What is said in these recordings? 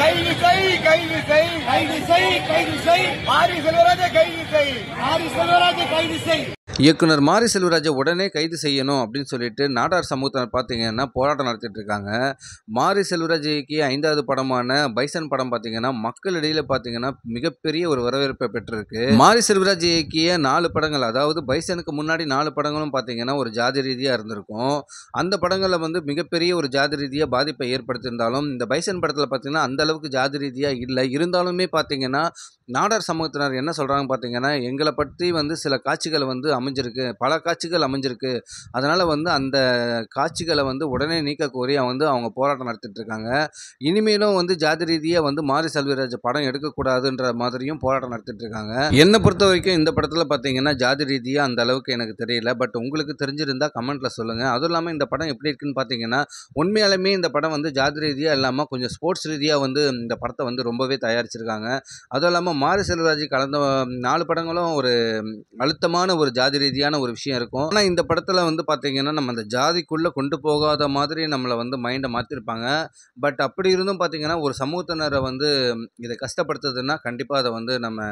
கைது செய் கைது செய் கைது செய் கைது செய் மாரி செல்வராஜை கைது செய் மாரி செல்வராஜை கைது செய். இயக்குனர் மாரி செல்வராஜை உடனே கைது செய்யணும் அப்படின்னு சொல்லிட்டு நாடார் சமூகத்தினர் பார்த்தீங்கன்னா போராட்டம் நடத்திட்டு இருக்காங்க. மாரி செல்வராஜ் இயக்கிய 5வது படமான பைசன் படம் பார்த்தீங்கன்னா மக்களிடையில பார்த்தீங்கன்னா மிகப்பெரிய ஒரு வரவேற்பை பெற்றிருக்கு. மாரி செல்வராஜ் இயக்கிய 4 படங்கள், அதாவது பைசனுக்கு முன்னாடி 4 படங்களும் பார்த்தீங்கன்னா ஒரு ஜாதி ரீதியாக இருந்திருக்கும். அந்த படங்களில் வந்து மிகப்பெரிய ஒரு ஜாதி ரீதியாக பாதிப்பை ஏற்படுத்தியிருந்தாலும் இந்த பைசன் படத்தில் பார்த்தீங்கன்னா அந்த அளவுக்கு ஜாதி ரீதியாக இல்லை. இருந்தாலுமே பார்த்தீங்கன்னா நாடார் சமூகத்தினர் என்ன சொல்கிறாங்க பார்த்தீங்கன்னா, எங்களை பற்றி வந்து சில காட்சிகள் வந்து அமைஞ்சிருக்கு, பல காட்சிகள் அமைஞ்சிருக்கு, அதனால் வந்து அந்த காட்சிகளை வந்து உடனே நீக்க கோரி அவங்க போராட்டம் நடத்திட்டு இருக்காங்க. இனிமேலும் வந்து ஜாதி ரீதியாக வந்து மாரி செல்வராஜ் படம் எடுக்கக்கூடாதுன்ற மாதிரியும் போராட்டம் நடத்திட்டு இருக்காங்க. என்னை பொறுத்த வரைக்கும் இந்த படத்தில் பார்த்தீங்கன்னா ஜாதி ரீதியாக அந்த அளவுக்கு எனக்கு தெரியல. பட் உங்களுக்கு தெரிஞ்சிருந்தா கமெண்ட்டில் சொல்லுங்கள். அதுவும் இல்லாமல் இந்த படம் எப்படி இருக்குன்னு பார்த்தீங்கன்னா உண்மையாலுமே இந்த படம் வந்து ஜாதி ரீதியாக இல்லாமல் கொஞ்சம் ஸ்போர்ட்ஸ் ரீதியாக வந்து இந்த படத்தை வந்து ரொம்பவே தயாரிச்சிருக்காங்க. அதுவும் இல்லாமல் மாரி செல்வராஜ் கலந்த 4 படங்களும் ஒரு அழுத்தமான ஒரு ஜாதி ரீதியான ஒரு விஷயம் இருக்கும். ஆனால் இந்த படத்தில் வந்து பார்த்தீங்கன்னா நம்ம அந்த ஜாதிக்குள்ளே கொண்டு போகாத மாதிரி நம்மளை வந்து மைண்டை மாற்றிருப்பாங்க. பட் அப்படி இருந்தும் பார்த்தீங்கன்னா ஒரு சமூகத்தினரை வந்து இதை கஷ்டப்படுத்துதுன்னா கண்டிப்பாக அதை வந்து நம்ம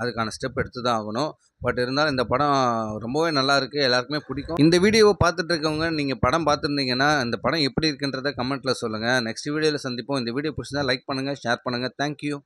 அதுக்கான ஸ்டெப் எடுத்து தான் ஆகணும். பட் இருந்தாலும் இந்த படம் ரொம்பவே நல்லா இருக்குது, எல்லாருக்குமே பிடிக்கும். இந்த வீடியோவை பார்த்துட்டு இருக்கவங்க நீங்கள் படம் பார்த்துருந்தீங்கன்னா இந்த படம் எப்படி இருக்குன்றதை கமெண்ட்டில் சொல்லுங்கள். நெக்ஸ்ட் வீடியோவில் சந்திப்போம். இந்த வீடியோ பிடிச்சிருந்தா லைக் பண்ணுங்கள், ஷேர் பண்ணுங்கள். தேங்க்யூ.